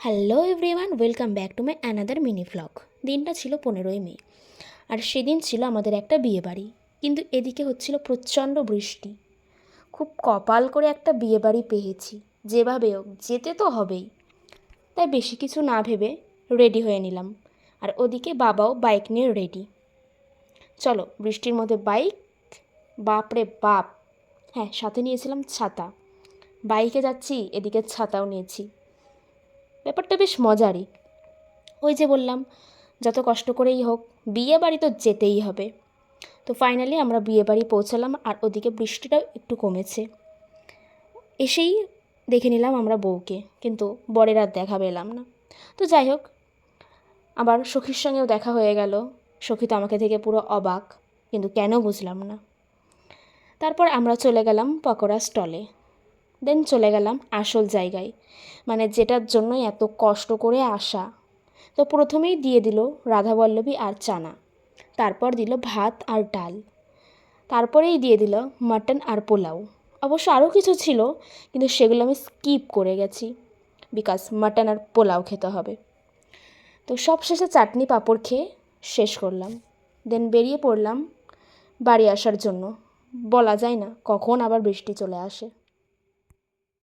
Hello everyone, welcome back to my another mini vlog. দিনটা ছিল 15ই মে, আর সেদিন ছিল আমাদের একটা বিয়েবাড়ি। কিন্তু এদিকে হচ্ছিল প্রচণ্ড বৃষ্টি। খুব কপাল করে একটা বিয়েবাড়ি পেয়েছি, যেভাবে হোক যেতে তো হবেই। তাই বেশি কিছু না ভেবে রেডি হয়ে নিলাম, আর ওদিকে বাবাও বাইক নিয়ে রেডি। চলো বৃষ্টির মধ্যে বাইক, বাপরে বাপ। হ্যাঁ, সাথে নিয়েছিলাম ছাতা। বাইকে যাচ্ছি, এদিকে ছাতাও নিয়েছি। ব্যাপারটা বেশ মজারই। ওই যে বললাম, যত কষ্ট করেই হোক বিয়ে বাড়ি তো যেতেই হবে। তো ফাইনালি আমরা বিয়ে বাড়ি পৌঁছালাম, আর ওদিকে বৃষ্টিটাও একটু কমেছে। এসেই দেখে নিলাম আমরা বউকে, কিন্তু বরের আর দেখা পেলাম না। তো যাই হোক, আবার সখীর সঙ্গেও দেখা হয়ে গেল। সখী তো আমাকে থেকে পুরো অবাক, কিন্তু কেন বুঝলাম না। তারপর আমরা চলে গেলাম পকোড়া স্টলে। দেন চলে গেলাম আসল জায়গায়, মানে যেটার জন্যই এত কষ্ট করে আসা। তো প্রথমেই দিয়ে দিল রাধাবল্লভী আর চানা, তারপর দিল ভাত আর ডাল, তারপরেই দিয়ে দিল মাটন আর পোলাও। অবশ্য আরও কিছু ছিল, কিন্তু সেগুলো আমি স্কিপ করে গেছি, বিকজ মাটন আর পোলাও খেতে হবে। তো সব শেষে চাটনি পাঁপড় খেয়ে শেষ করলাম। দেন বেরিয়ে পড়লাম বাড়ি আসার জন্য। বলা যায় না কখন আবার বৃষ্টি চলে আসে।